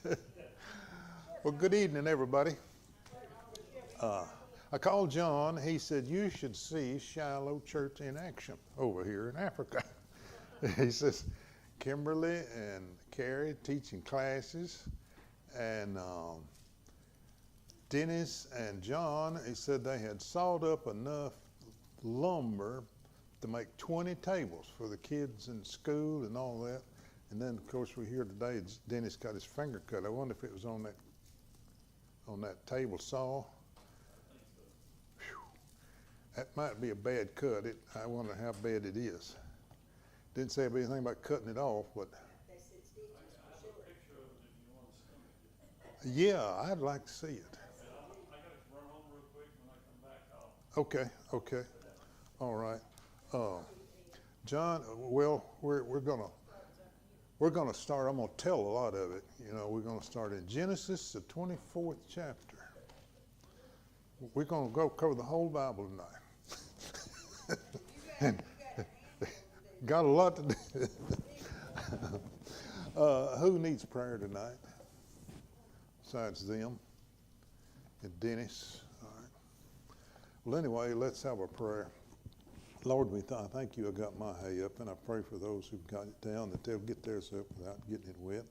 Well, good evening, everybody. I called John. He said, you should see Shiloh Church in action over here in Africa. He says, Kimberly and Carrie teaching classes, and Dennis and John, he said they had sawed up enough lumber to make 20 tables for the kids in school and all that. And then, of course, we hear today Dennis got his finger cut. I wonder if it was on that table saw. Whew. That might be a bad cut. I wonder how bad it is. Didn't say anything about cutting it off, but yeah, I'd like to see it. I got to run home real quick. When I come back, Okay, all right. John, well, we're gonna start. I'm gonna tell a lot of it. You know, we're gonna start in Genesis, the 24th chapter. We're gonna go cover the whole Bible tonight. And got a lot to do. Who needs prayer tonight? Besides them and Dennis. All right. Well, anyway, let's have a prayer. Lord, I thank you I got my hay up, and I pray for those who've got it down that they'll get theirs up without getting it wet.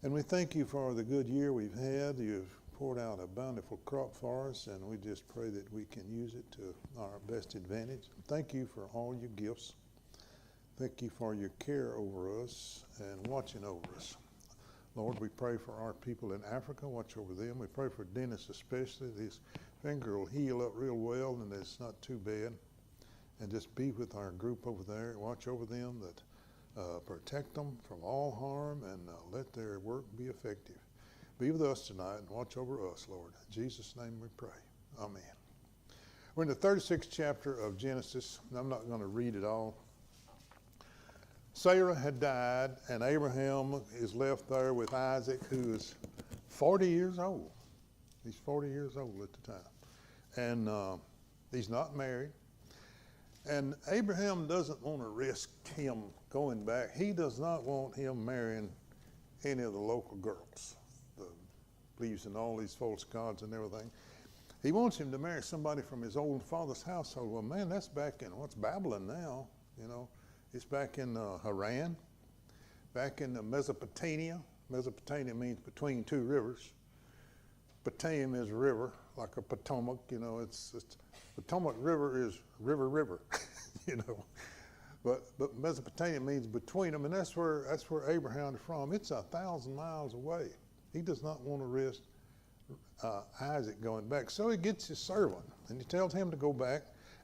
And we thank you for the good year we've had. You've poured out a bountiful crop for us, and we just pray that we can use it to our best advantage. Thank you for all your gifts. Thank you for your care over us and watching over us. Lord, we pray for our people in Africa. Watch over them. We pray for Dennis especially. His finger will heal up real well, and it's not too bad. And just be with our group over there. Watch over them, that protect them from all harm, and let their work be effective. Be with us tonight and watch over us, Lord. In Jesus' name we pray. Amen. We're in the 36th chapter of Genesis. I'm not going to read it all. Sarah had died, and Abraham is left there with Isaac, who is 40 years old. He's 40 years old at the time. And he's not married. And Abraham doesn't want to risk him going back. He does not want him marrying any of the local girls, believes in all these false gods and everything. He wants him to marry somebody from his old father's household. Well, man, that's back in what's Babylon now, you know. It's back in Haran, back in Mesopotamia. Mesopotamia means between two rivers. Potam is a river, like a Potomac, you know. It's Potomac River is river, you know. But Mesopotamia means between them, and that's where Abraham is from. It's 1,000 miles away. He does not want to risk Isaac going back. So he gets his servant, and he tells him to go back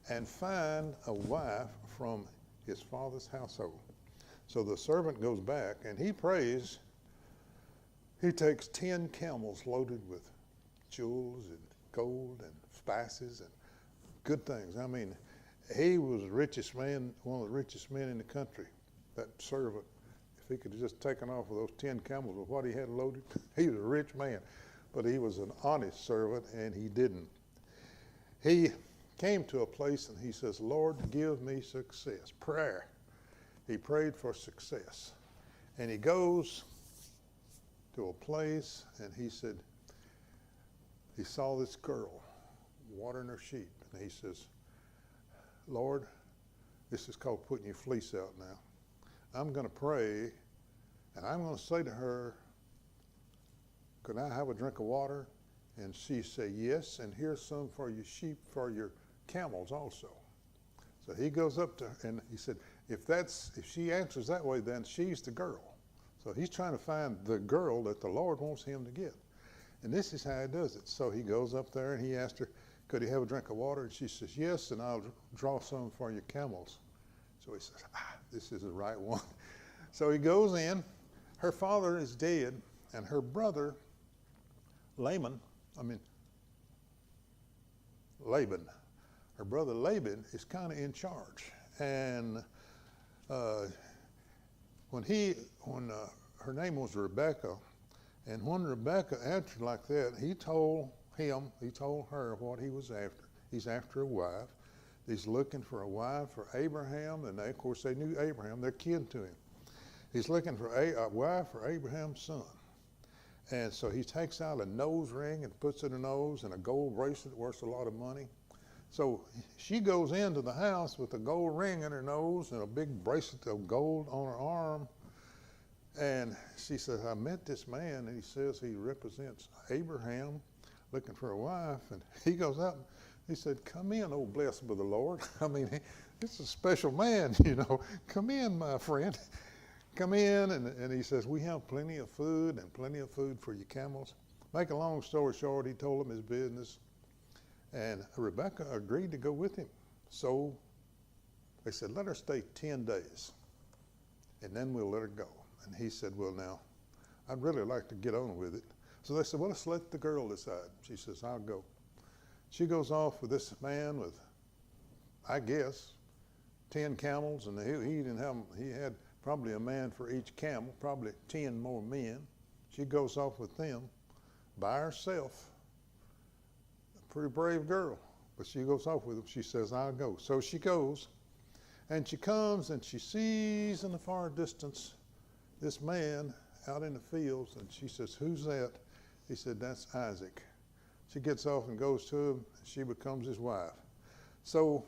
and find a wife from his father's household. So the servant goes back, and he prays. He takes 10 camels loaded with jewels and gold and spices and good things. I mean, he was the richest man, one of the richest men in the country, that servant. If he could have just taken off of those 10 camels with what he had loaded, he was a rich man. But he was an honest servant, and he didn't. He came to a place, and he says, Lord, give me success. Prayer. He prayed for success. And he goes to a place, and he said, he saw this girl watering her sheep. And he says, Lord, this is called putting your fleece out now. I'm going to pray, and I'm going to say to her, can I have a drink of water? And she said, yes, and here's some for your sheep, for your camels also. So he goes up to her, and he said, if she answers that way, then she's the girl. So he's trying to find the girl that the Lord wants him to get. And this is how he does it. So he goes up there, and he asked her, could he have a drink of water? And she says, yes, and I'll draw some for your camels. So he says, this is the right one. So he goes in. Her father is dead, and her brother, Laban, her brother Laban is kind of in charge. And when her name was Rebecca, and when Rebecca answered like that, he told her what he was after. He's after a wife. He's looking for a wife for Abraham, and of course they knew Abraham. They're kin to him. He's looking for a wife for Abraham's son. And so he takes out a nose ring and puts it in her nose and a gold bracelet worth a lot of money. So she goes into the house with a gold ring in her nose and a big bracelet of gold on her arm. And she says, I met this man, and he says he represents Abraham looking for a wife. And he goes out and he said, come in, oh blessed by the Lord. I mean, it's a special man, you know. Come in, my friend. Come in. And he says, we have plenty of food and plenty of food for your camels. Make a long story short, he told him his business. And Rebekah agreed to go with him. So they said, let her stay 10 days, and then we'll let her go. And he said, well, now, I'd really like to get on with it. So they said, well, let's let the girl decide. She says, I'll go. She goes off with this man with, I guess, 10 camels, and he had probably a man for each camel, probably 10 more men. She goes off with them by herself. Pretty brave girl, but she goes off with him. She says, I'll go. So she goes, and she comes, and she sees in the far distance this man out in the fields, and she says, who's that? He said, that's Isaac. She gets off and goes to him, and she becomes his wife. So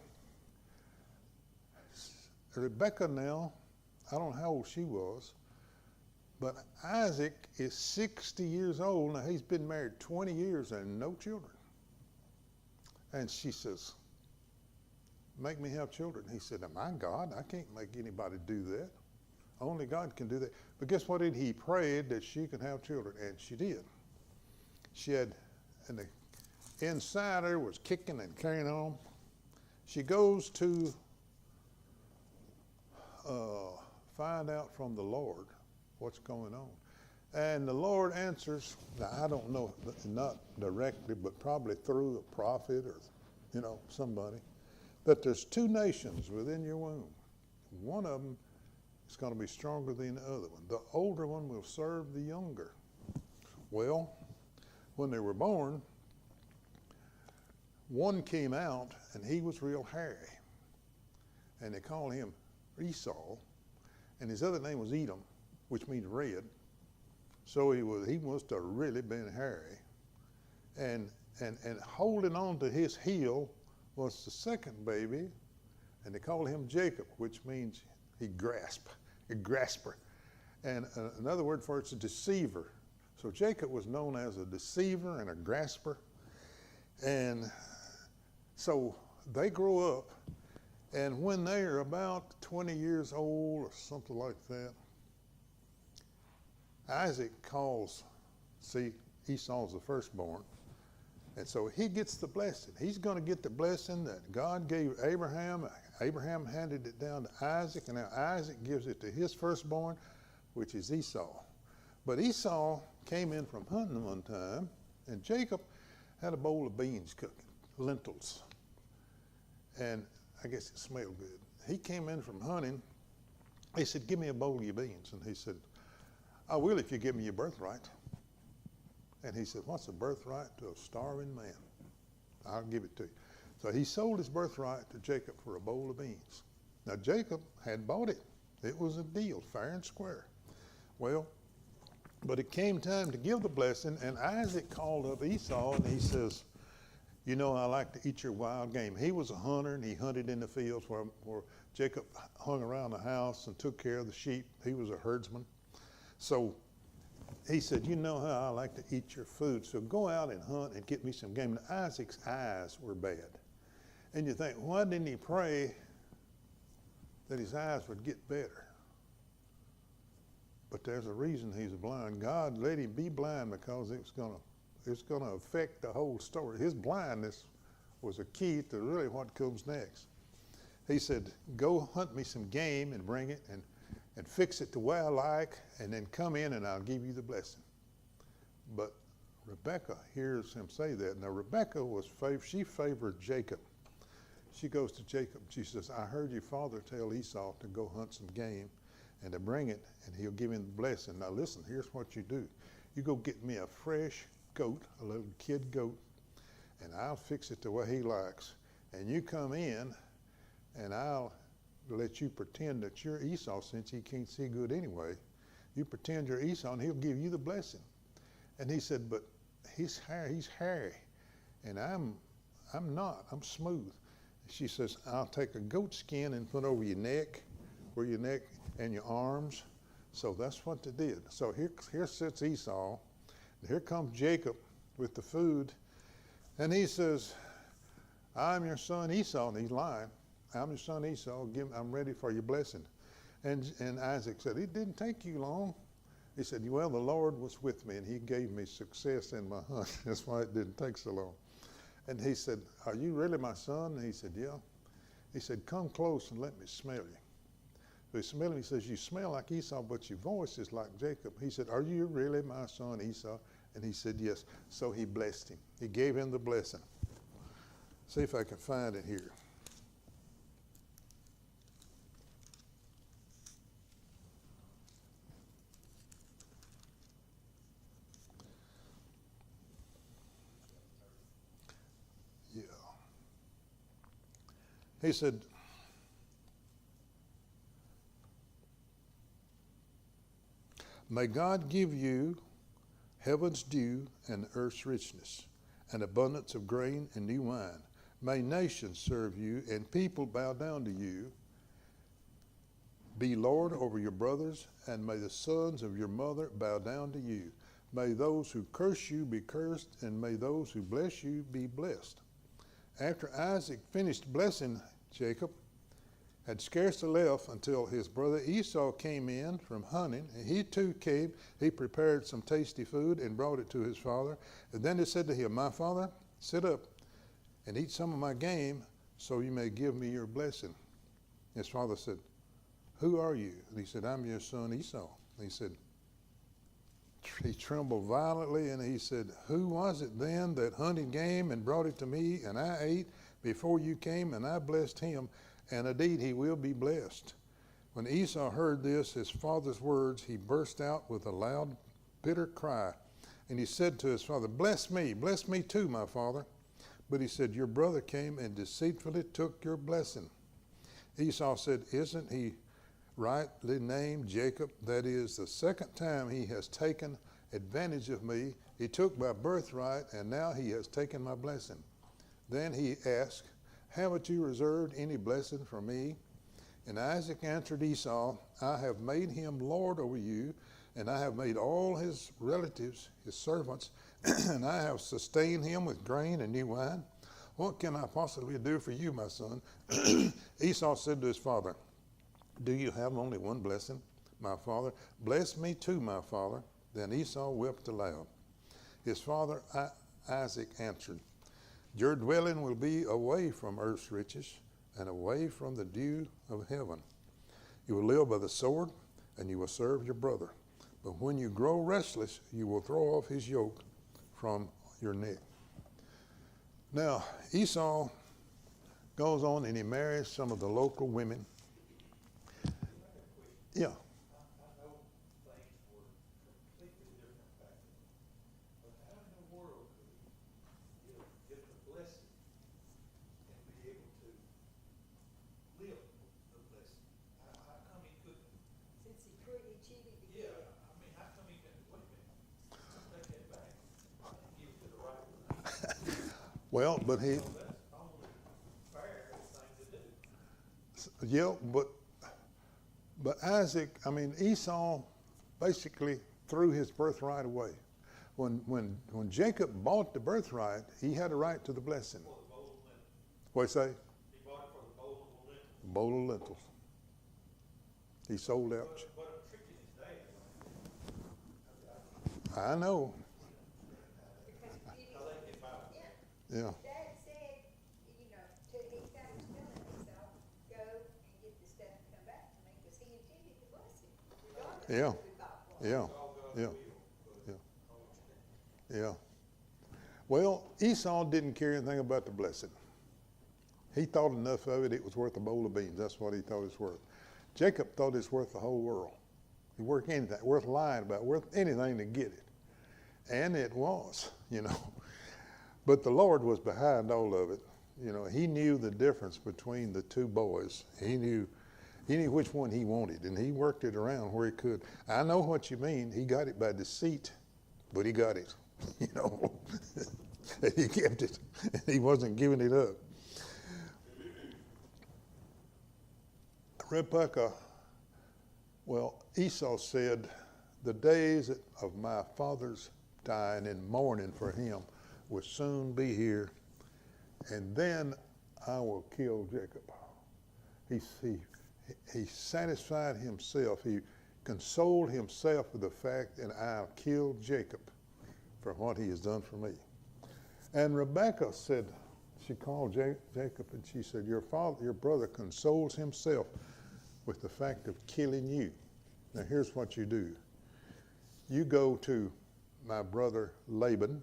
Rebekah now, I don't know how old she was, but Isaac is 60 years old. Now, he's been married 20 years and no children. And she says, make me have children. He said, am I God? I can't make anybody do that. Only God can do that. But guess what? He prayed that she could have children, and she did. She had, and the inside her was kicking and carrying on. She goes to find out from the Lord what's going on. And the Lord answers, now I don't know, not directly, but probably through a prophet or, somebody, that there's 2 nations within your womb. One of them is going to be stronger than the other one. The older one will serve the younger. Well, when they were born, one came out, and he was real hairy. And they called him Esau, and his other name was Edom, which means red. So he must have really been hairy. And holding on to his heel was the second baby, and they called him Jacob, which means he grasped, a grasper. And another word for it's a deceiver. So Jacob was known as a deceiver and a grasper. And so they grow up, and when they are about 20 years old or something like that, Isaac calls, Esau's the firstborn, and so he gets the blessing. He's going to get the blessing that God gave Abraham. Abraham handed it down to Isaac, and now Isaac gives it to his firstborn, which is Esau. But Esau came in from hunting one time, and Jacob had a bowl of beans cooking, lentils, and I guess it smelled good. He came in from hunting. He said, give me a bowl of your beans. And he said, I will if you give me your birthright. And he said, what's a birthright to a starving man? I'll give it to you. So he sold his birthright to Jacob for a bowl of beans. Now Jacob had bought it. It was a deal, fair and square. Well, but it came time to give the blessing, and Isaac called up Esau, and he says, I like to eat your wild game. He was a hunter, and he hunted in the fields where Jacob hung around the house and took care of the sheep. He was a herdsman. So he said, you know how I like to eat your food, so go out and hunt and get me some game. Now, Isaac's eyes were bad. And you think, why didn't he pray that his eyes would get better? But there's a reason he's blind. God let him be blind because it's going to affect the whole story. His blindness was a key to really what comes next. He said, go hunt me some game and bring it and fix it the way I like, and then come in and I'll give you the blessing. But Rebekah hears him say that. Now Rebekah she favored Jacob. She goes to Jacob. She says, I heard your father tell Esau to go hunt some game and to bring it, and he'll give him the blessing. Now listen, here's what you do. You go get me a fresh goat, a little kid goat, and I'll fix it the way he likes. And you come in, and I'll let you pretend that you're Esau, since he can't see good anyway. You pretend you're Esau, and he'll give you the blessing. And he said, but he's hairy, and I'm not. I'm smooth. She says, I'll take a goat skin and put over your neck, and your arms. So that's what they did. So here sits Esau, and here comes Jacob with the food, and he says, I'm your son Esau, and he's lying. I'm your son Esau. I'm ready for your blessing. And Isaac said, it didn't take you long. He said, well, the Lord was with me, and he gave me success in my hunt. That's why it didn't take so long. And he said, are you really my son? And he said, yeah. He said, come close and let me smell you. So he smelled him. He says, you smell like Esau, but your voice is like Jacob. He said, are you really my son Esau? And he said, yes. So he blessed him. He gave him the blessing. See if I can find it here. Yeah. He said, may God give you heaven's dew and earth's richness, an abundance of grain and new wine. May nations serve you and people bow down to you. Be Lord over your brothers, and may the sons of your mother bow down to you. May those who curse you be cursed, and may those who bless you be blessed. After Isaac finished blessing Jacob, had scarcely left until his brother Esau came in from hunting, and he too came. He prepared some tasty food and brought it to his father. And then he said to him, my father, sit up and eat some of my game, so you may give me your blessing. His father said, who are you? And he said, I'm your son Esau. And he said, he trembled violently, and he said, who was it then that hunted game and brought it to me, and I ate before you came, and I blessed him, and indeed he will be blessed. When Esau heard this, his father's words, he burst out with a loud, bitter cry, and he said to his father, bless me too, my father. But he said, your brother came and deceitfully took your blessing. Esau said, isn't he rightly named Jacob? That is the second time he has taken advantage of me. He took my birthright, and now he has taken my blessing. Then he asked, haven't you reserved any blessing for me? And Isaac answered Esau, I have made him lord over you, and I have made all his relatives his servants, and I have sustained him with grain and new wine. What can I possibly do for you, my son? Esau said to his father, do you have only one blessing, my father? Bless me too, my father. Then Esau wept aloud. His father Isaac answered, your dwelling will be away from earth's riches and away from the dew of heaven. You will live by the sword, and you will serve your brother. But when you grow restless, you will throw off his yoke from your neck. Now, Esau goes on and he marries some of the local women. Yeah. I know things were completely different back then, but how in the world could he get the blessing and be able to live the blessing? How come he couldn't? Since he cheated to get Yeah, it. I mean, how come he couldn't? Wait a minute, take that back. I think he was to the right one. Well, but he, So that's only fair thing to do. yeah, but Isaac, Esau basically threw his birthright away. When Jacob bought the birthright, he had a right to the blessing. For the bowl of lentils. What'd you say? He bought it for the bowl of lentils. Bowl of lentils. He sold out. But a trick in his day. I know. Because How they get by. yeah, Yeah. Dad said, to his dad was telling Esau, go and get the stuff and come back to me, because he intended to bless him, regardless Yeah. of who he bought for. Yeah. It's all God's Yeah. will, but Yeah. Yeah. Well, Esau didn't care anything about the blessing. He thought enough of it, it was worth a bowl of beans. That's what he thought it was worth. Jacob thought it's worth the whole world. It worth anything, worth lying about, worth anything to get it. And it was, But the Lord was behind all of it. He knew the difference between the two boys. He knew which one he wanted, and he worked it around where he could. I know what you mean. He got it by deceit. but he got it, you know. And he kept it. He wasn't giving it up. Rebekah, well, Esau said, the days of my father's dying and mourning for him will soon be here, and then I will kill Jacob. He satisfied himself. He consoled himself with the fact that I'll kill Jacob for what he has done for me. And Rebekah said, she called Jacob and she said, your brother consoles himself with the fact of killing you. Now here's what you do. You go to my brother Laban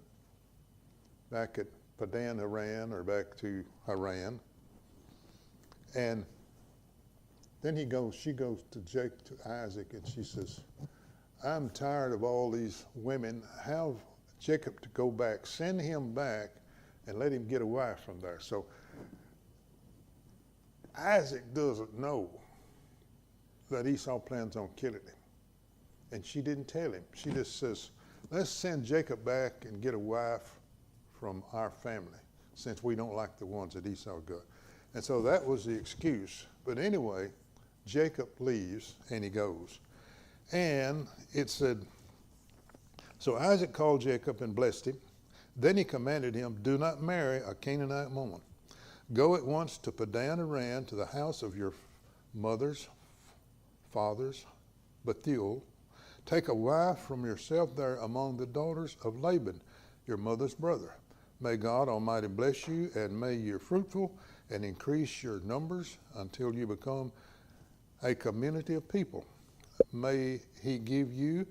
back at Padan Aram, or back to Haran, and then she goes to Isaac, and she says, I'm tired of all these women. Have Jacob to go back. Send him back and let him get a wife from there. So Isaac doesn't know that Esau plans on killing him. And she didn't tell him. She just says, let's send Jacob back and get a wife from our family, since we don't like the ones that Esau got. And so that was the excuse. But anyway, Jacob leaves and he goes. And it said, so Isaac called Jacob and blessed him. Then he commanded him, do not marry a Canaanite woman. Go at once to Padan Aram, to the house of your mother's father's Bethuel. Take a wife from yourself there among the daughters of Laban, your mother's brother. May God Almighty bless you, and may you fruitful and increase your numbers until you become a community of people. May he give you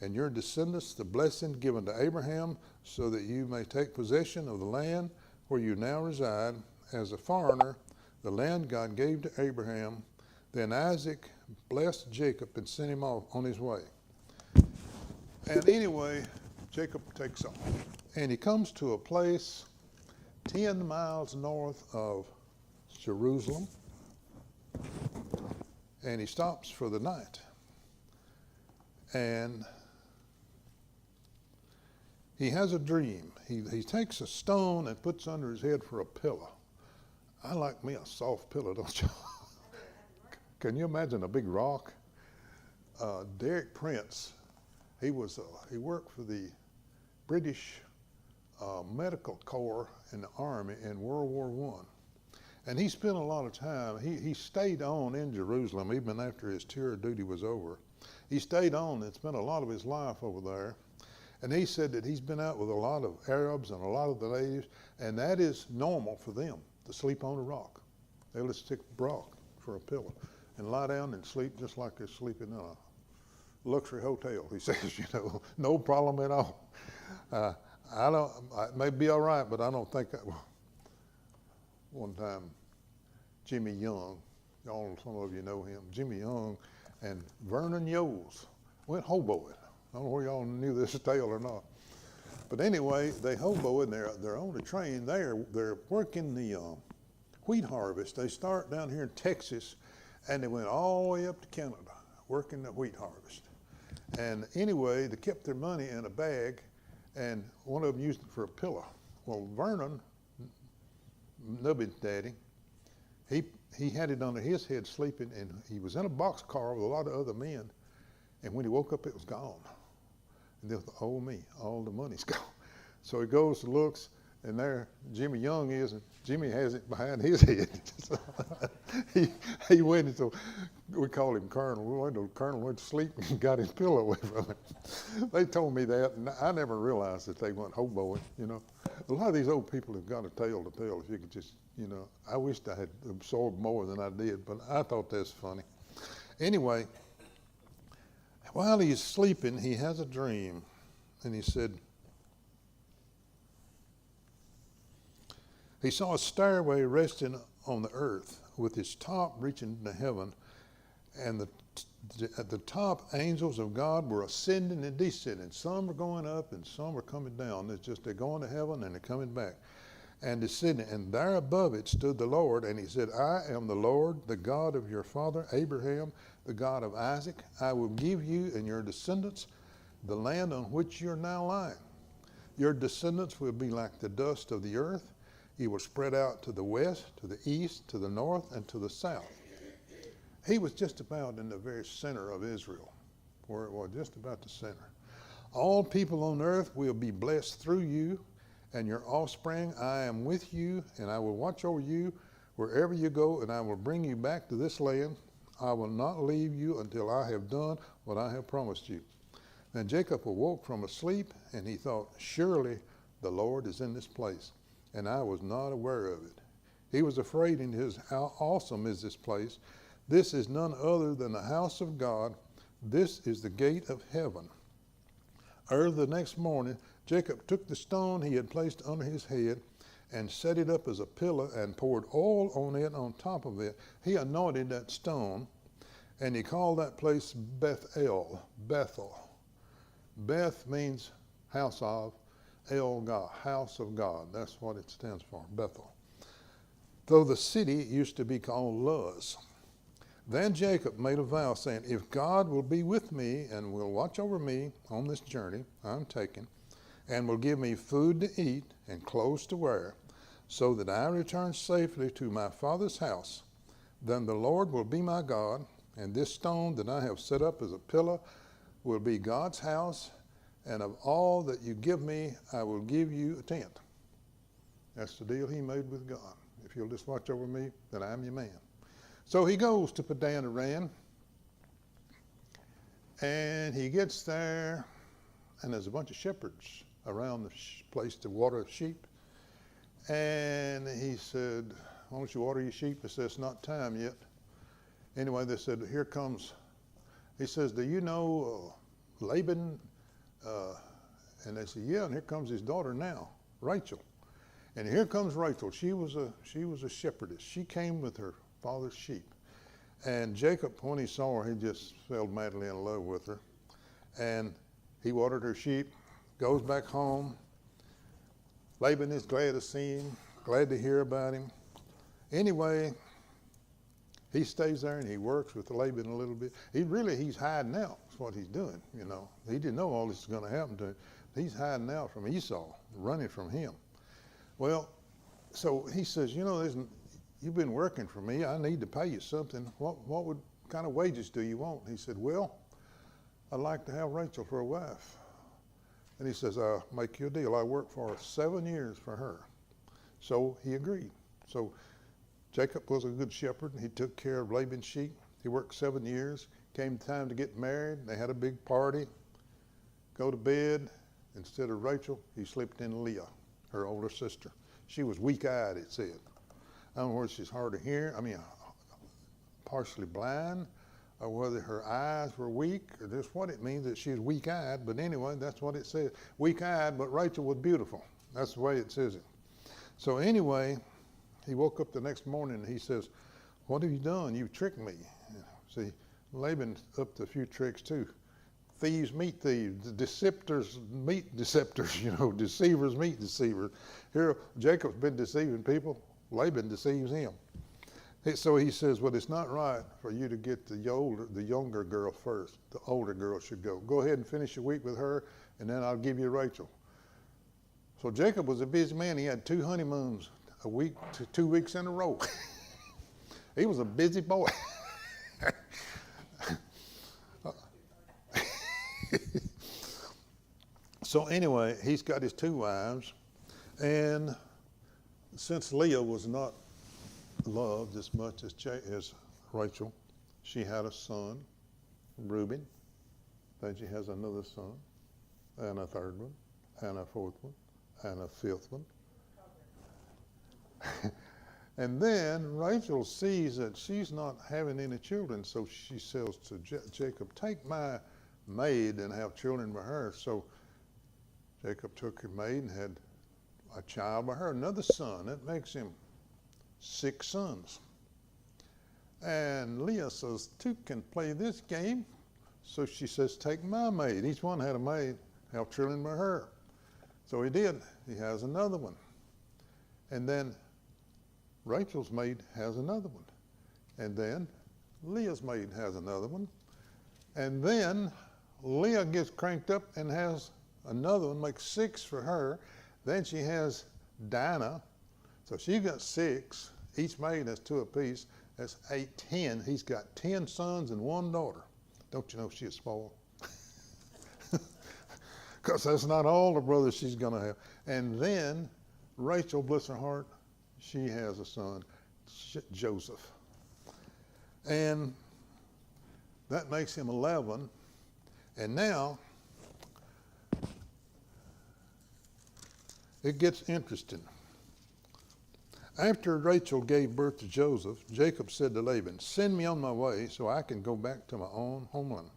and your descendants the blessing given to Abraham, so that you may take possession of the land where you now reside as a foreigner, the land God gave to Abraham. Then Isaac blessed Jacob and sent him off on his way. And anyway, Jacob takes off. And he comes to a place 10 miles north of Jerusalem. And he stops for the night. And he has a dream. He takes a stone and puts under his head for a pillow. I like me a soft pillow, don't you? Can you imagine a big rock? Derek Prince, he worked for the British Medical Corps in the Army in World War I. And he spent a lot of time, he stayed on in Jerusalem even after his tour of duty was over. He stayed on and spent a lot of his life over there. And he said that he's been out with a lot of Arabs and a lot of the natives, and that is normal for them, to sleep on a rock. They'll just stick a rock for a pillow and lie down and sleep just like they're sleeping in a luxury hotel. He says, no problem at all. It may be all right, but I don't think one time, Jimmy Young, some of you know him, Jimmy Young and Vernon Yoles went hoboing. I don't know whether y'all knew this tale or not. But anyway, they hobo and they're on the train. They're working the wheat harvest. They start down here in Texas, and they went all the way up to Canada working the wheat harvest. And anyway, they kept their money in a bag, and one of them used it for a pillow. Well, Vernon, Nubby's daddy, he had it under his head sleeping, and he was in a boxcar with a lot of other men. And when he woke up, it was gone. And they thought, oh me, all the money's gone. So he goes and looks, and there Jimmy Young is, and Jimmy has it behind his head. So he went, and so we called him Colonel. Well, the Colonel went to sleep and got his pillow away from him. They told me that, and I never realized that they went hoboing, A lot of these old people have got a tale to tell, if you could just, I wished I had absorbed more than I did, but I thought that's funny. Anyway, while he's sleeping, he has a dream, and he said, he saw a stairway resting on the earth with its top reaching to heaven, and at the top, angels of God were ascending and descending. Some are going up and some are coming down. It's just they're going to heaven and they're coming back and descending. And there above it stood the Lord, and he said, I am the Lord, the God of your father Abraham, the God of Isaac. I will give you and your descendants the land on which you're now lying. Your descendants will be like the dust of the earth. You will spread out to the west, to the east, to the north, and to the south. He was just about in the very center of Israel, where it was just about the center. All people on earth will be blessed through you and your offspring. I am with you, and I will watch over you wherever you go, and I will bring you back to this land. I will not leave you until I have done what I have promised you. Then Jacob awoke from a sleep, and he thought, surely the Lord is in this place, and I was not aware of it. He was afraid in his, how awesome is this place. This is none other than the house of God. This is the gate of heaven. Early the next morning, Jacob took the stone he had placed under his head and set it up as a pillar and poured oil on it on top of it. He anointed that stone, and he called that place Bethel. Beth means house of, El God, house of God. That's what it stands for, Bethel. Though the city used to be called Luz. Then Jacob made a vow, saying, if God will be with me and will watch over me on this journey I'm taking, and will give me food to eat and clothes to wear, so that I return safely to my father's house, then the Lord will be my God, and this stone that I have set up as a pillar will be God's house, and of all that you give me, I will give you a tenth. That's the deal he made with God. If you'll just watch over me, then I'm your man. So he goes to Padan Aram, and he gets there, and there's a bunch of shepherds around the place to water sheep. And he said, why don't you water your sheep? He said, it's not time yet. Anyway, they said, here comes, he says, do you know Laban? And they said, yeah, and here comes his daughter now, Rachel. And here comes Rachel. She was a shepherdess. She came with her father's sheep. And Jacob, when he saw her, he just fell madly in love with her. And he watered her sheep, goes back home. Laban is glad to see him, glad to hear about him. Anyway, he stays there and he works with Laban a little bit. He's hiding out. That's what he's doing, you know. He didn't know all this was going to happen to him. He's hiding out from Esau, running from him. Well, so he says, you know, you've been working for me. I need to pay you something. What kind of wages do you want? He said, well, I'd like to have Rachel for a wife. And he says, I'll make you a deal. I worked for 7 years for her. So he agreed. So Jacob was a good shepherd, and he took care of Laban's sheep. He worked 7 years. Came time to get married. They had a big party. Go to bed. Instead of Rachel, he slept in Leah, her older sister. She was weak-eyed, it said. I don't know whether she's hard of hearing, partially blind, or whether her eyes were weak, or just what it means that she's weak-eyed. But anyway, that's what it says. Weak-eyed, but Rachel was beautiful. That's the way it says it. So anyway, he woke up the next morning and he says, what have you done? You've tricked me. See, Laban's up to a few tricks too. Thieves meet thieves, deceptors meet deceptors, you know, deceivers meet deceivers. Here, Jacob's been deceiving people. Laban deceives him. So he says, well, it's not right for you to get the younger girl first. The older girl should go. Go ahead and finish your week with her, and then I'll give you Rachel. So Jacob was a busy man. He had 2 honeymoons a week, 2 weeks in a row. He was a busy boy. So anyway, he's got his 2 wives, and since Leah was not loved as much as Rachel, she had a son, Reuben. Then she has another son, and a third one, and a fourth one, and a fifth one. And then Rachel sees that she's not having any children, so she says to Jacob, take my maid and have children with her. So Jacob took her maid and had a child by her, another son. That makes him 6 sons. And Leah says, 2 can play this game. So she says, take my maid. Each one had a maid, have children by her. So he did. He has another one. And then Rachel's maid has another one. And then Leah's maid has another one. And then Leah gets cranked up and has another one, makes 6 for her. Then she has Dinah. So she got 6. Each maid has 2 apiece. That's 8, 10. He's got 10 sons and 1 daughter. Don't you know she's spoiled? Because that's not all the brothers she's going to have. And then Rachel, bless her heart, she has a son, Joseph. And that makes him 11. And now it gets interesting. After Rachel gave birth to Joseph, Jacob said to Laban, "Send me on my way so I can go back to my own homeland.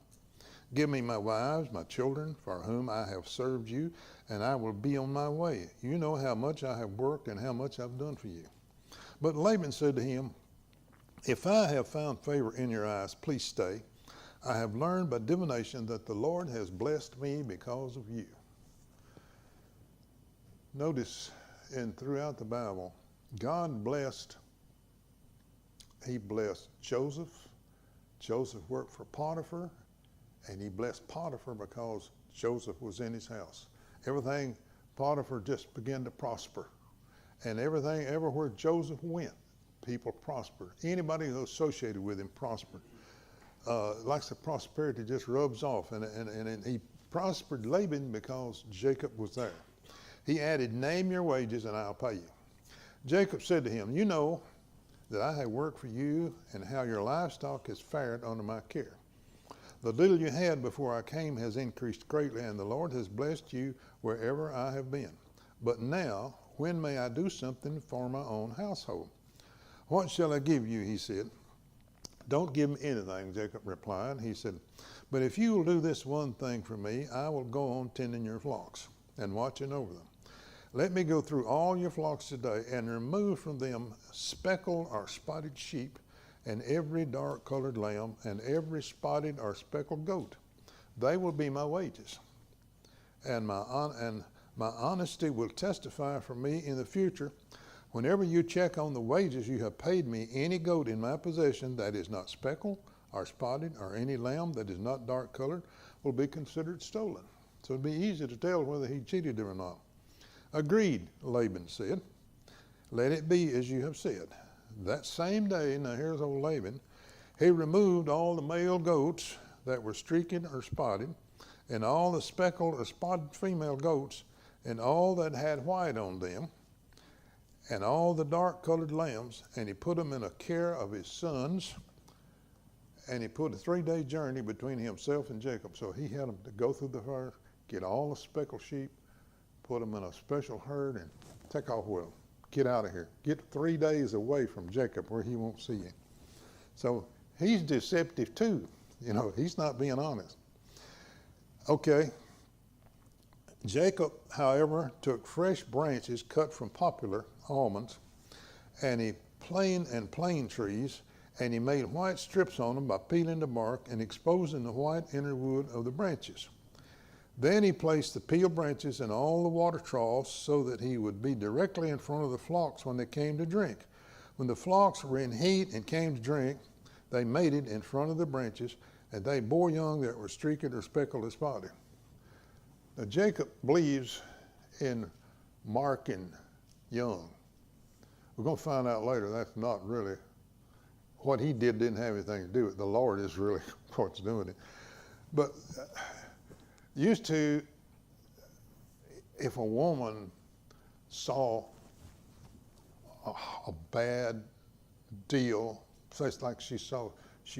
Give me my wives, my children, for whom I have served you, and I will be on my way. You know how much I have worked and how much I've done for you." But Laban said to him, "If I have found favor in your eyes, please stay. I have learned by divination that the Lord has blessed me because of you." Notice throughout the Bible, God blessed, he blessed Joseph. Joseph worked for Potiphar, and he blessed Potiphar because Joseph was in his house. Everything, Potiphar just began to prosper. And everywhere Joseph went, people prospered. Anybody who was associated with him prospered. Like the prosperity just rubs off. And he prospered Laban because Jacob was there. He added, "Name your wages and I'll pay you." Jacob said to him, "You know that I have worked for you and how your livestock has fared under my care. The little you had before I came has increased greatly, and the Lord has blessed you wherever I have been. But now, when may I do something for my own household?" "What shall I give you?" he said. "Don't give me anything," Jacob replied. He said, "But if you will do this one thing for me, I will go on tending your flocks and watching over them. Let me go through all your flocks today and remove from them speckled or spotted sheep and every dark-colored lamb and every spotted or speckled goat. They will be my wages. And my honesty will testify for me in the future. Whenever you check on the wages you have paid me, any goat in my possession that is not speckled or spotted or any lamb that is not dark-colored will be considered stolen." So it'd be easy to tell whether he cheated or not. "Agreed," Laban said. "Let it be as you have said." That same day, now here's old Laban, he removed all the male goats that were streaked or spotted, and all the speckled or spotted female goats, and all that had white on them, and all the dark-colored lambs, and he put them in a care of his sons, and he put a 3-day journey between himself and Jacob. So he had them to go through the herd, get all the speckled sheep, put them in a special herd, and take off with them. Get out of here. Get 3 days away from Jacob where he won't see you. So he's deceptive too. You know, he's not being honest. Okay. Jacob, however, took fresh branches cut from poplar almonds, and he plane trees, and he made white strips on them by peeling the bark and exposing the white inner wood of the branches. Then he placed the peeled branches in all the water troughs so that he would be directly in front of the flocks when they came to drink. When the flocks were in heat and came to drink, they mated in front of the branches, and they bore young that were streaked or speckled or spotted. Now Jacob believes in marking young. We're going to find out later that's not really what he did. Didn't have anything to do with it. The Lord is really what's doing it. But used to, if a woman saw a bad deal, say it's like she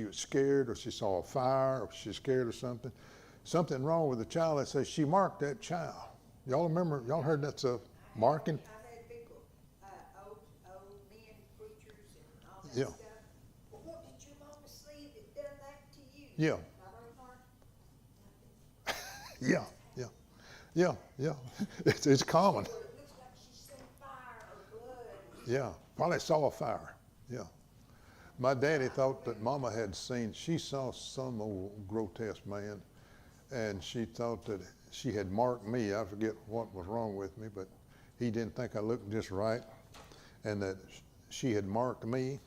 was scared, or she saw a fire, or she's scared of something wrong with the child, they say she marked that child. Y'all remember, y'all heard that's a marking? I've had people, old men, preachers and all that Yeah. stuff. Well, what did your mama see that done that to you? Yeah. Yeah. It's common. Or it looks like she's seen fire or blood. Yeah, probably saw a fire. Yeah. My daddy thought that Mama had she saw some old grotesque man, and she thought that she had marked me. I forget what was wrong with me, but he didn't think I looked just right, and that she had marked me.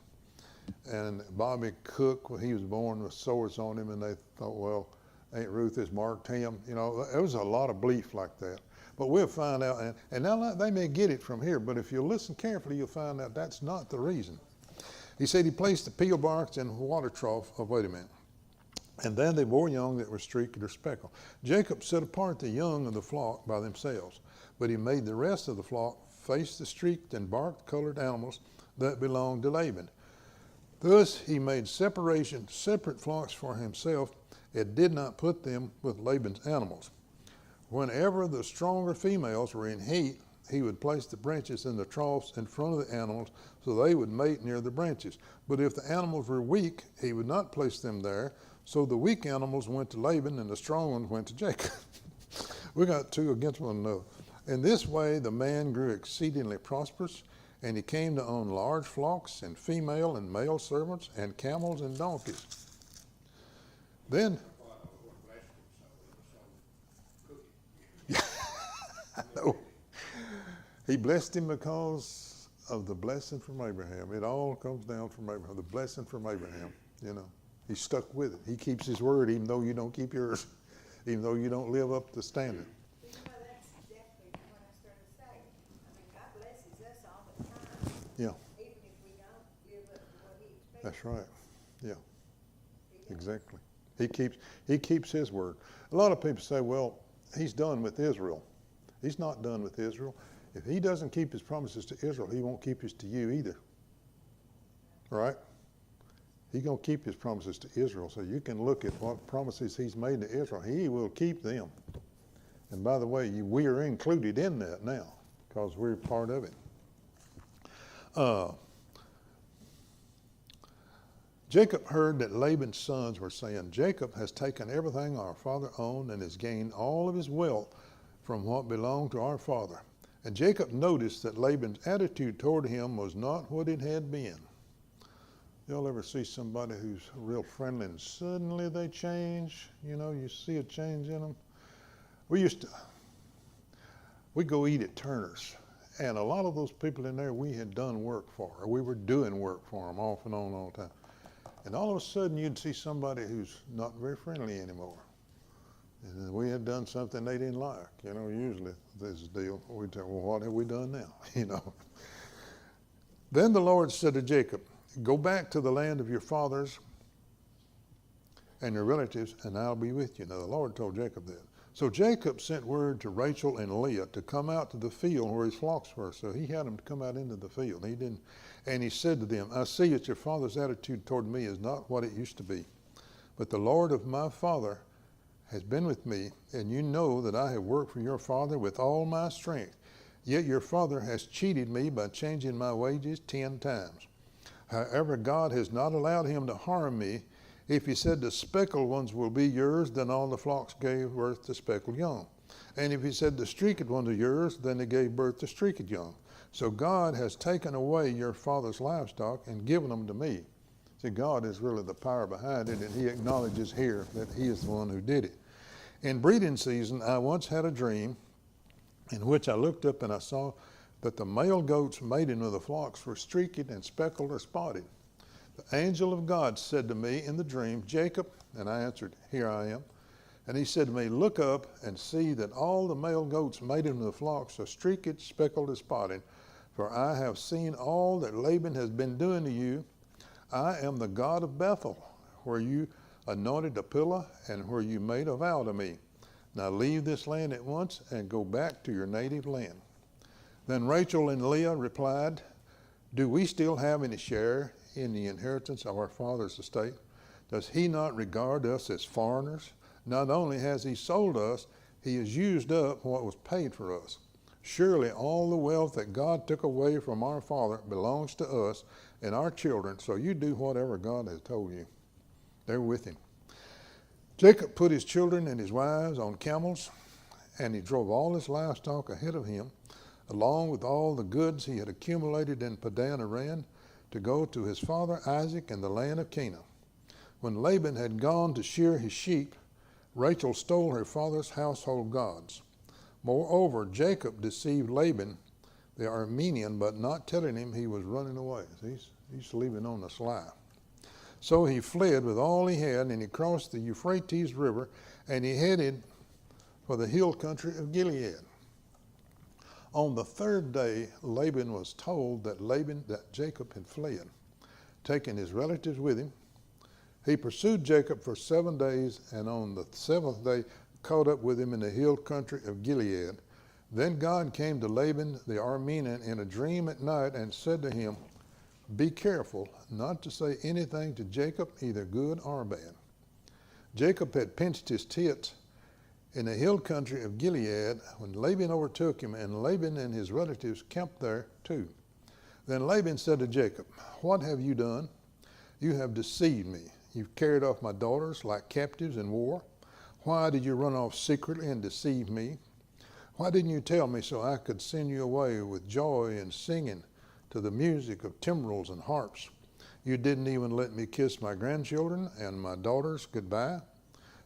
And Bobby Cook, when he was born, with sores on him, and they thought, well, Aunt Ruth has marked him. You know, there was a lot of belief like that. But we'll find out, and now they may get it from here, but if you listen carefully, you'll find out that's not the reason. He said he placed the peel barks in a water trough. Oh, wait a minute. And then they bore young that were streaked or speckled. Jacob set apart the young of the flock by themselves, but he made the rest of the flock face the streaked and barked colored animals that belonged to Laban. Thus he made separate flocks for himself, and did not put them with Laban's animals. Whenever the stronger females were in heat, he would place the branches in the troughs in front of the animals so they would mate near the branches. But if the animals were weak, he would not place them there. So the weak animals went to Laban and the strong ones went to Jacob. We got two against one another. In this way, the man grew exceedingly prosperous, and he came to own large flocks and female and male servants and camels and donkeys. Then, no, he blessed him because of the blessing from Abraham. It all comes down from Abraham, the blessing from Abraham, you know. He stuck with it. He keeps his word even though you don't keep yours, even though you don't live up to standard. You know, that's exactly what I started to say. I mean, God blesses us all the time. Yeah. Even if we don't live up to what he expects. That's right. Yeah, He does. exactly. He keeps his word. A lot of people say, well, he's done with Israel. He's not done with Israel. If he doesn't keep his promises to Israel, he won't keep his to you either. Right? He's going to keep his promises to Israel. So you can look at what promises he's made to Israel. He will keep them. And by the way, we are included in that now because we're part of it. Jacob heard that Laban's sons were saying, Jacob has taken everything our father owned and has gained all of his wealth from what belonged to our father. And Jacob noticed that Laban's attitude toward him was not what it had been. Y'all ever see somebody who's real friendly and suddenly they change? You know, you see a change in them. We go eat at Turner's, and a lot of those people in there we had done work for, or we were doing work for them off and on all the time. And all of a sudden you'd see somebody who's not very friendly anymore. And we had done something they didn't like. You know, usually this is the deal. We'd say, well, what have we done now? You know. Then the Lord said to Jacob, go back to the land of your fathers and your relatives, and I'll be with you. Now, the Lord told Jacob that. So Jacob sent word to Rachel and Leah to come out to the field where his flocks were. So he had them to come out into the field. He didn't, and he said to them, I see that your father's attitude toward me is not what it used to be. But the Lord of my father has been with me, and you know that I have worked for your father with all my strength. Yet your father has cheated me by changing my wages 10 times. However, God has not allowed him to harm me. If he said the speckled ones will be yours, then all the flocks gave birth to speckled young. And if he said the streaked ones are yours, then they gave birth to streaked young. So God has taken away your father's livestock and given them to me. See, God is really the power behind it, and he acknowledges here that he is the one who did it. In breeding season, I once had a dream in which I looked up and I saw that the male goats mating with the flocks were streaked and speckled or spotted. The angel of God said to me in the dream, Jacob, and I answered, here I am. And he said to me, look up and see that all the male goats mating with the flocks are streaked, speckled, and spotted. For I have seen all that Laban has been doing to you. I am the God of Bethel, where you anointed a pillar and where you made a vow to me. Now leave this land at once and go back to your native land. Then Rachel and Leah replied, do we still have any share in the inheritance of our father's estate? Does he not regard us as foreigners? Not only has he sold us, he has used up what was paid for us. Surely all the wealth that God took away from our father belongs to us and our children, so you do whatever God has told you. They're with him. Jacob put his children and his wives on camels, and he drove all his livestock ahead of him, along with all the goods he had accumulated in Padan Aram, to go to his father Isaac in the land of Canaan. When Laban had gone to shear his sheep, Rachel stole her father's household gods. Moreover, Jacob deceived Laban, the Aramean, but not telling him he was running away. He's leaving on the sly. So he fled with all he had, and he crossed the Euphrates River, and he headed for the hill country of Gilead. On the third day, Laban was told that Jacob had fled, taking his relatives with him. He pursued Jacob for 7 days, and on the 7th day caught up with him in the hill country of Gilead. Then God came to Laban the Aramean in a dream at night and said to him, "Be careful not to say anything to Jacob, either good or bad." Jacob had pinched his tits in the hill country of Gilead when Laban overtook him, and Laban and his relatives camped there too. Then Laban said to Jacob, "What have you done? You have deceived me. You've carried off my daughters like captives in war. Why did you run off secretly and deceive me? Why didn't you tell me so I could send you away with joy and singing to the music of timbrels and harps? You didn't even let me kiss my grandchildren and my daughters goodbye.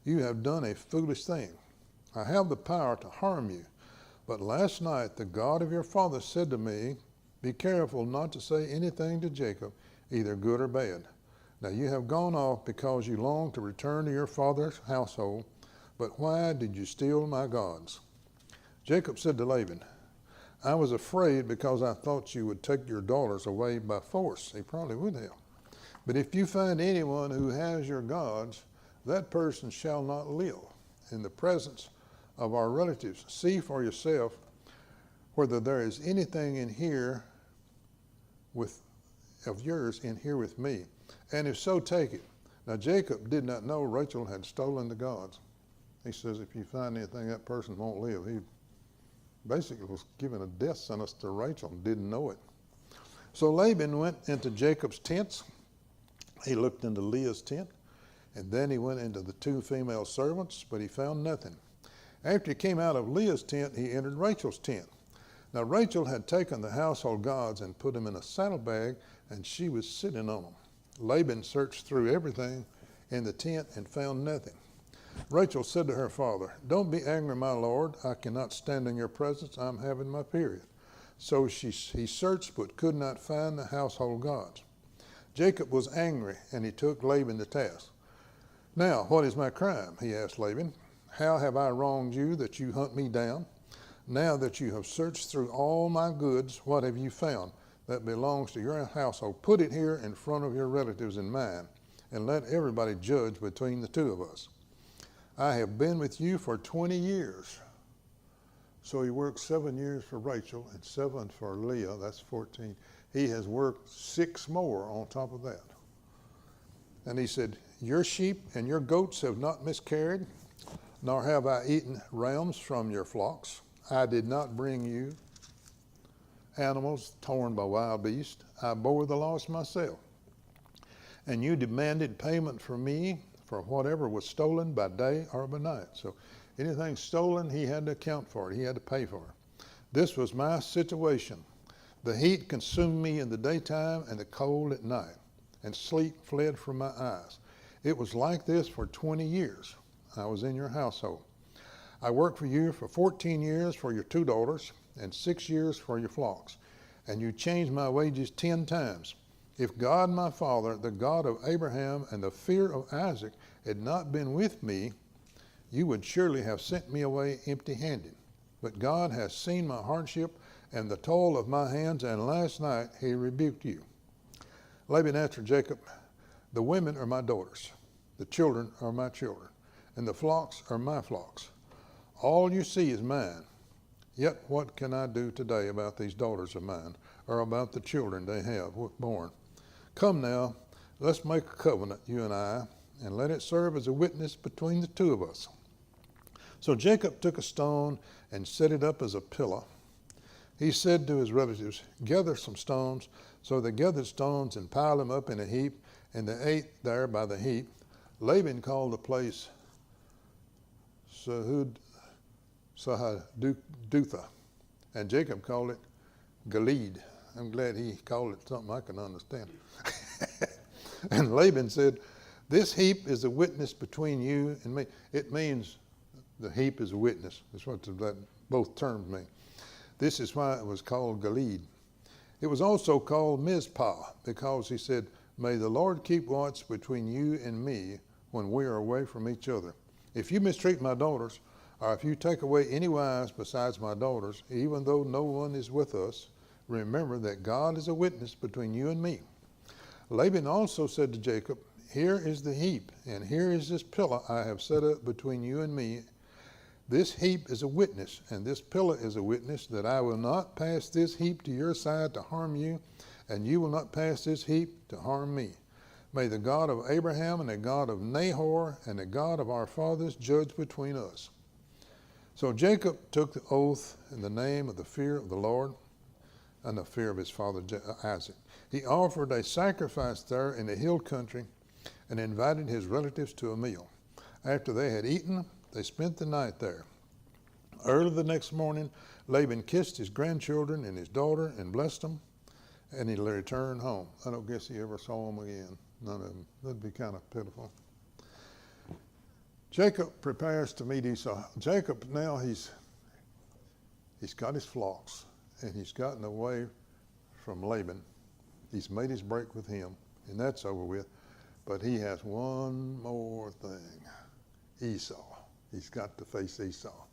You have done a foolish thing. I have the power to harm you. But last night the God of your father said to me, 'Be careful not to say anything to Jacob, either good or bad.' Now you have gone off because you long to return to your father's household. But why did you steal my gods?" Jacob said to Laban, "I was afraid because I thought you would take your daughters away by force." He probably would have. "But if you find anyone who has your gods, that person shall not live in the presence of our relatives. See for yourself whether there is anything in here of yours in here with me. And if so, take it." Now Jacob did not know Rachel had stolen the gods. He says, if you find anything, that person won't live. He basically was giving a death sentence to Rachel and didn't know it. So Laban went into Jacob's tents. He looked into Leah's tent, and then he went into the 2 female servants, but he found nothing. After he came out of Leah's tent, he entered Rachel's tent. Now Rachel had taken the household gods and put them in a saddlebag, and she was sitting on them. Laban searched through everything in the tent and found nothing. Rachel said to her father, "Don't be angry, my lord. I cannot stand in your presence. I'm having my period." So he searched but could not find the household gods. Jacob was angry, and he took Laban to task. "Now, what is my crime?" he asked Laban. "How have I wronged you that you hunt me down? Now that you have searched through all my goods, what have you found that belongs to your household? Put it here in front of your relatives and mine, and let everybody judge between the 2 of us. I have been with you for 20 years. So he worked 7 years for Rachel and 7 for Leah. That's 14. He has worked 6 more on top of that. And he said, "Your sheep and your goats have not miscarried, nor have I eaten rams from your flocks. I did not bring you animals torn by wild beasts. I bore the loss myself. And you demanded payment from me for whatever was stolen by day or by night." So anything stolen, he had to account for it. He had to pay for it. "This was my situation. The heat consumed me in the daytime and the cold at night, and sleep fled from my eyes. It was like this for 20 years. I was in your household. I worked for you for 14 years for your 2 daughters and 6 years for your flocks, and you changed my wages 10 times. If God my father, the God of Abraham and the fear of Isaac, had not been with me, you would surely have sent me away empty-handed. But God has seen my hardship and the toil of my hands, and last night he rebuked you." Laban answered Jacob, "The women are my daughters, the children are my children, and the flocks are my flocks. All you see is mine. Yet what can I do today about these daughters of mine, or about the children they have born? Come now, let's make a covenant, you and I, and let it serve as a witness between the 2 of us." So Jacob took a stone and set it up as a pillar. He said to his relatives, "Gather some stones." So they gathered stones and piled them up in a heap, and they ate there by the heap. Laban called the place Sahadutha, and Jacob called it Gilead. I'm glad he called it something I can understand. And Laban said, "This heap is a witness between you and me." It means the heap is a witness. That's what both terms mean. This is why it was called Gilead. It was also called Mizpah, because he said, May the Lord keep watch between you and me when we are away from each other. If you mistreat my daughters, or if you take away any wives besides my daughters, even though no one is with us, remember that God is a witness between you and me." Laban also said to Jacob, "Here is the heap, and here is this pillar I have set up between you and me. This heap is a witness, and this pillar is a witness that I will not pass this heap to your side to harm you, and you will not pass this heap to harm me. May the God of Abraham and the God of Nahor and the God of our fathers judge between us." So Jacob took the oath in the name of the fear of the Lord and the fear of his father Isaac. He offered a sacrifice there in the hill country and invited his relatives to a meal. After they had eaten, they spent the night there. Early the next morning, Laban kissed his grandchildren and his daughter and blessed them, and he returned home. I don't guess he ever saw them again. None of them. That'd be kind of pitiful. Jacob prepares to meet Esau. Jacob now he's got his flocks, and he's gotten away from Laban. He's made his break with him, and that's over with. But he has one more thing. Esau. He's got to face Esau.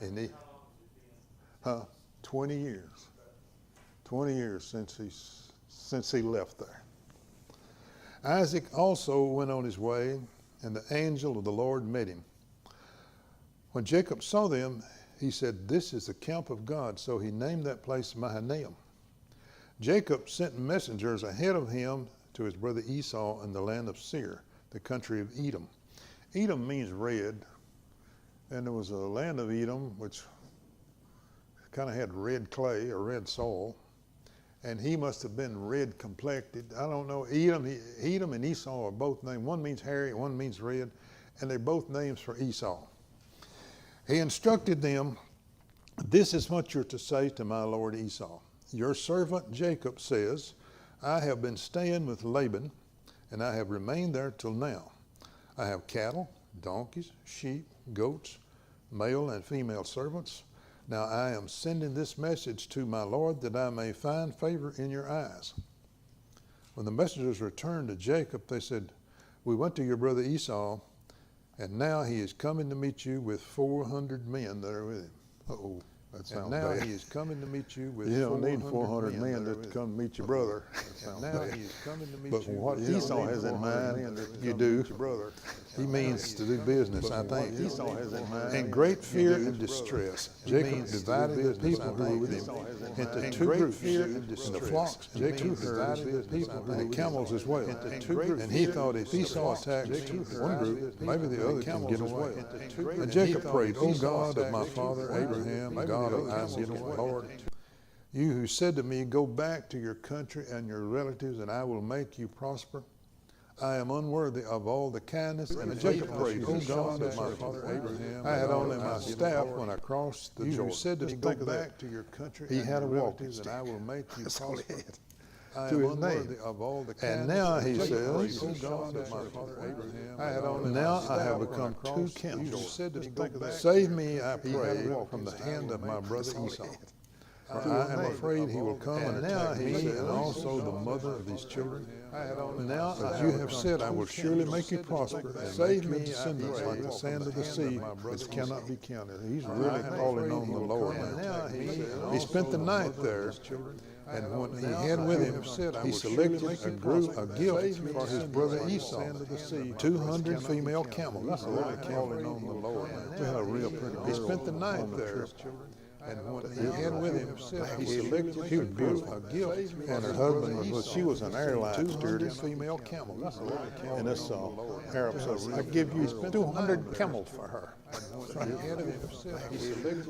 And he, 20 years. 20 years since he left there. Isaac also went on his way, and the angel of the Lord met him. When Jacob saw them, he said, "This is the camp of God." So he named that place Mahanaim. Jacob sent messengers ahead of him to his brother Esau in the land of Seir, the country of Edom. Edom means red, and there was a land of Edom which kind of had red clay or red soil, and he must have been red complected. I don't know. Edom and Esau are both named. One means hairy, one means red, and they're both names for Esau. He instructed them, "This is what you're to say to my lord Esau. Your servant Jacob says, I have been staying with Laban, and I have remained there till now. I have cattle, donkeys, sheep, goats, male and female servants. Now I am sending this message to my lord that I may find favor in your eyes." When the messengers returned to Jacob, they said, "We went to your brother Esau, and now he is coming to meet you with 400 men that are with him." Uh-oh, that sounds bad. And now he is coming to meet you with 400 men. You don't need 400 men to come meet your brother. And now he is coming to meet you. But what Esau has in mind, you do. He means to do business, I think. Esau has in mind. In great fear and distress, Jacob divided the people who were with him into two groups. In the flocks, Jacob divided the people and the camels as well. And he thought if Esau attacked one group, maybe the other can get away. And Jacob prayed, "O God of my father Abraham, God of Isaac, Lord, you who said to me, 'Go back to your country and your relatives, and I will make you prosper,' I am unworthy of all the kindness." And Jacob prayed, "O God of my father Abraham, I had only my staff when I crossed the Jordan. You who said to me, 'Go back to your country he had a walking stick, and I will make you prosper.' I am unworthy of all the kindness." And now he says, "O God of my father Abraham, now I have become two camels. Save me, I pray, from the hand of my brother Esau. For I am afraid he will come and attack me and also the mother of these children. But you have said, I will surely make you prosper and save me descendants like the sand of the sea, which cannot be counted." He's really calling on the Lord now. He spent the night there, and when he had with him, he selected a gift for his brother Esau, 200 female camels. He's really calling on the Lord now. He spent the night there. And when he had with him, he selected a gift, and her husband was, she was an airline stewardess. Female camels. And this Arab says, "I give you 200 camels for her."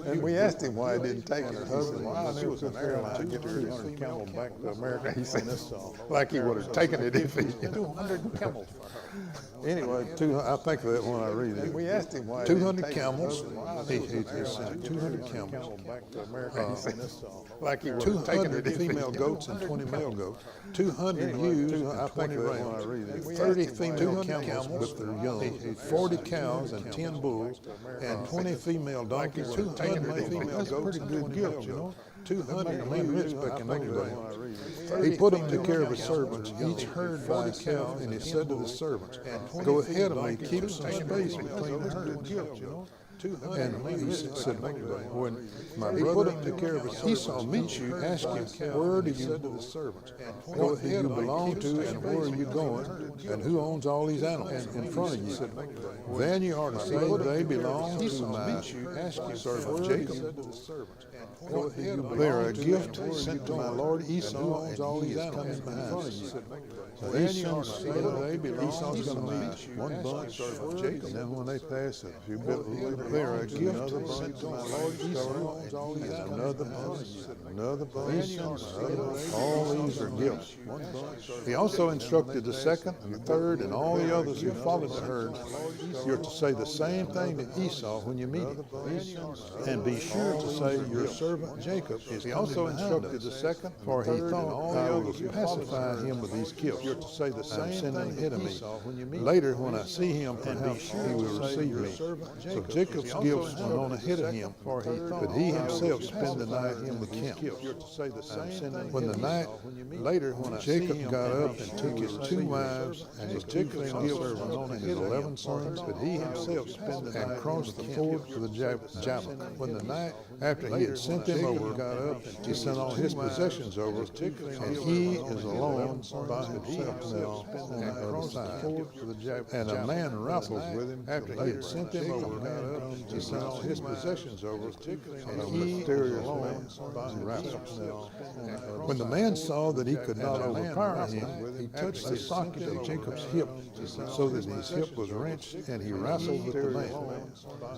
And we asked him why he didn't take her husband. Well, she was an airline to get 200 camels back to America. He said, like he would have taken it if he 200 camels for her. Anyway, I think of that when I read it. We asked him why 200 camels. He said 200 camels back to America. He said, like he would have taken it if female goats and 20 male goats. 200 ewes and 20 rams. 30 female camels with their young. 40 cows and 10 bulls. And 20 female donkeys. 200 female goats. That's a pretty good gift, you know. 200 men rich back in those days. He put them to care of his servants, each herd by itself, and he said to the servants, go ahead of me, keep some space between the herds. And he said, when my brother Esau meets you, ask him, where do you what do you belong to, and where are you going, and who owns all these animals in front of you? Then you are to say, they belong to my servant Jacob. They are a gift sent to my Lord Esau, and he is coming behind us. So Esau said, Esau's going to meet one bunch of Jacob. And then when they pass a few bit later, they are a gift sent to my Lord Esau, and another bunch, all these are gifts. He also instructed the second and the third and all the others who followed the herd, you're to say the same thing to Esau when you meet him. And be sure to say, your servant Jacob is. He also instructed the second, for he thought I will pacify him with these gifts. You're to say the same thing ahead of me. Later, when I see him, perhaps he will receive me. So Jacob's gifts went on ahead of him, but he himself spent the night in the camp. When the night later, when Jacob got up and took his 2 wives and his Jacob's gifts went on ahead of 11 sons, but he himself spent the night and crossed the ford to the Jabbok. When the night after he had sent them over, got up, he sent all his possessions over, and he is alone by himself now on the other side. And a man wrestled with him after he had sent them over, got up, he sent all his possessions over, and he is alone by himself now. When the man saw that he could not overpower him, he touched the socket of Jacob's hip, so that his hip was wrenched, and he wrestled with the man.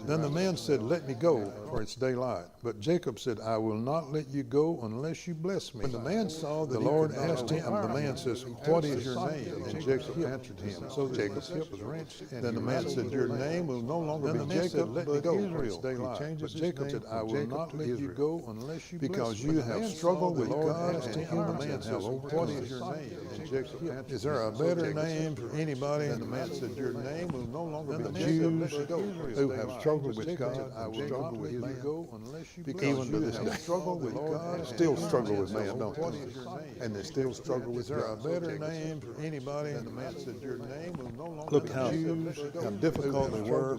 Then the man said, let me go, for it's daylight. But Jacob said, I will not let you go unless you bless me. When the man saw that the Lord asked him, the man says, what is your name? And Jacob answered him. So Jacob's hip was wrenched. Then the man said, your name will no longer be Jacob, let me go, for it's daylight. But Jacob said, I will not let you go unless you bless me. Because you have struggled with God and human. The man says, what is your name? And Jacob answered, is there a better name for anybody? And the man said, your name will no longer be Jews who have struggled with God. I will struggle with man. Even to this day, struggle with God, still struggle with man, don't they? And they still struggle with God. Is there a better name for anybody? And the man said, your name will no longer look how difficult they were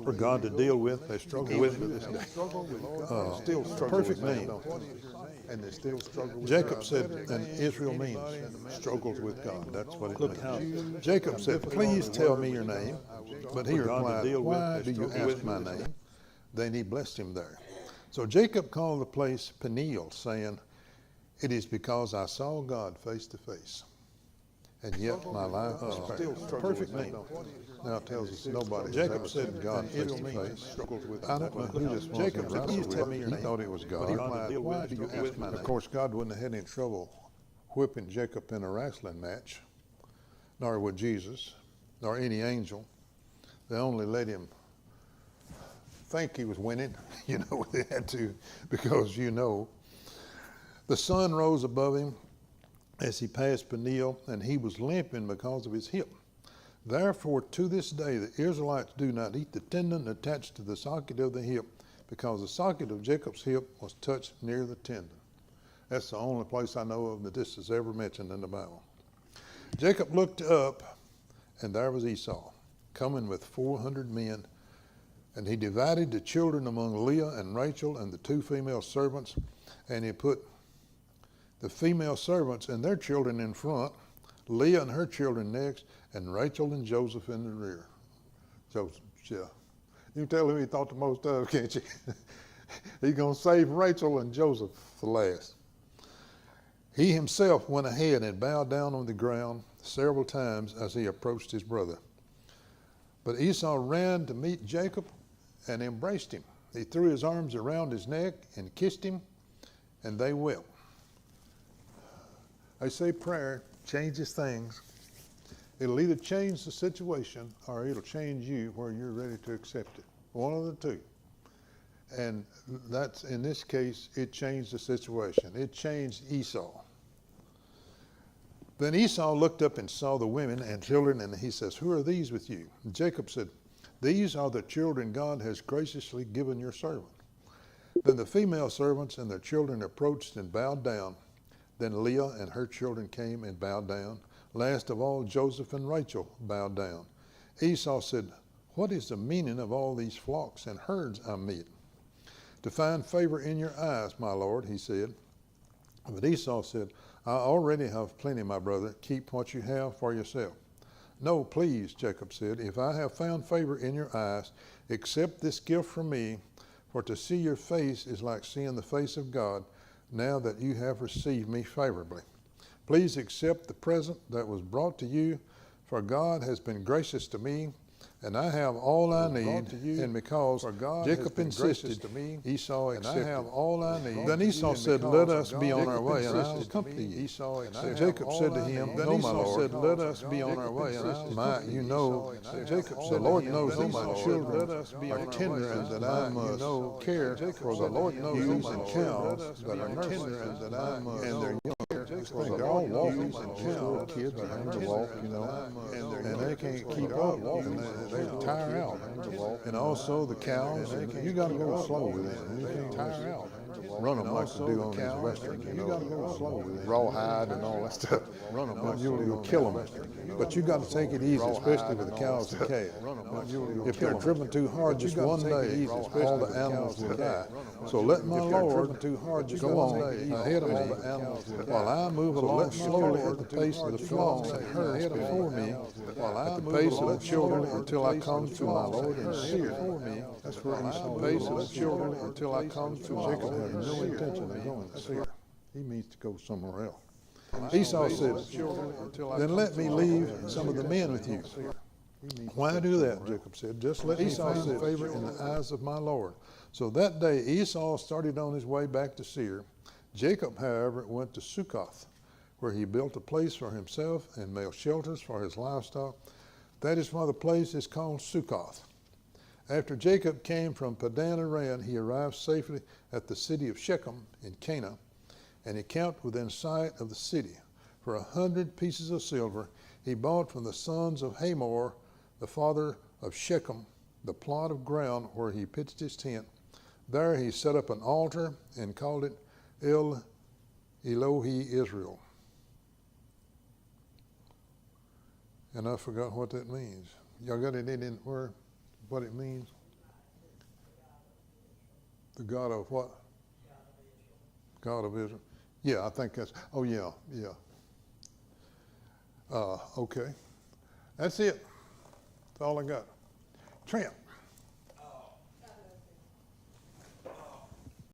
for God to deal with. They struggle with to this day. Still struggle perfect name. And they still struggle with Jacob said, and Israel means struggles with God. That's what it means. Jacob said, please tell me your name. But he replied, why do you ask my name? Then he blessed him there. So Jacob called the place Peniel, saying, it is because I saw God face to face, and yet my life was spared. Perfect name. Now it tells us nobody. Jacob said God face to face. I don't know who this was. Jacob said, please tell me your name. He thought it was God. He replied, why do you ask my name? Of course, God wouldn't have had any trouble whipping Jacob in a wrestling match, nor would Jesus, nor any angel. They only let him think he was winning. They had to, because the sun rose above him as he passed Peniel, and he was limping because of his hip. Therefore, to this day, the Israelites do not eat the tendon attached to the socket of the hip, because the socket of Jacob's hip was touched near the tendon. That's the only place I know of that this is ever mentioned in the Bible. Jacob looked up, and there was Esau, coming with 400 men. And he divided the children among Leah and Rachel and the 2 female servants, and he put the female servants and their children in front, Leah and her children next, and Rachel and Joseph in the rear. Joseph, yeah. You can tell who he thought the most of, can't you? He's going to save Rachel and Joseph for last. He himself went ahead and bowed down on the ground several times as he approached his brother. But Esau ran to meet Jacob and embraced him. He threw his arms around his neck and kissed him, and they wept. They say prayer changes things. It'll either change the situation or it'll change you where you're ready to accept it. One of the two. And that's, in this case, it changed the situation. It changed Esau. Then Esau looked up and saw the women and children, and he says, who are these with you? And Jacob said, these are the children God has graciously given your servant. Then the female servants and their children approached and bowed down. Then Leah and her children came and bowed down. Last of all, Joseph and Rachel bowed down. Esau said, "What is the meaning of all these flocks and herds I meet?" "To find favor in your eyes, my lord," he said. But Esau said, "I already have plenty, my brother. Keep what you have for yourself." "No, please," Jacob said, "if I have found favor in your eyes, accept this gift from me, for to see your face is like seeing the face of God, now that you have received me favorably. Please accept the present that was brought to you, for God has been gracious to me, and I have all I need." And because Jacob insisted, Esau accepted. Then Esau said, "Let us be on our way, and I'll accompany you." And Jacob said to him, "No, my lord, let us be on our way, and I'll you know, the Lord knows these children are tender, and that I must care for the ewes and cows that are nursing, and they're young. They're all walking, little kids are having to walk, and they can't keep up, and they tire out. And also the cows, you got to go slow with them. You can't tire out. Run them like they do on these westerns, you got to go slow with them. Rawhide and all that stuff. Run them, you'll kill them. But you got to take it easy, especially with the cows and calves. If they're driven too hard, just one day, all the animals will die. So let my Lord go on ahead of me, while I move along slowly at the pace of the flocks and herds before me, at the pace of the children until I come to my Lord and Seir. That's where he's the pace of the children until I come to my Lord and Seir. No intention of going to Seir. He means to go somewhere else. Esau said, "Then let me leave some of the men with you." "Why do that?" Jacob said. "Just let me find favor in the eyes of my Lord." So that day Esau started on his way back to Seir. Jacob, however, went to Succoth, where he built a place for himself and made shelters for his livestock. That is why the place is called Succoth. After Jacob came from Padan Aram, he arrived safely at the city of Shechem in Canaan, and he camped within sight of the city. For 100 pieces of silver he bought from the sons of Hamor, the father of Shechem, the plot of ground where he pitched his tent. There he set up an altar and called it El Elohi Israel. And I forgot what that means. Y'all got it in where, what it means? The God of what? God of Israel. Yeah, I think that's, oh yeah. Okay. That's it. That's all I got. Tramp.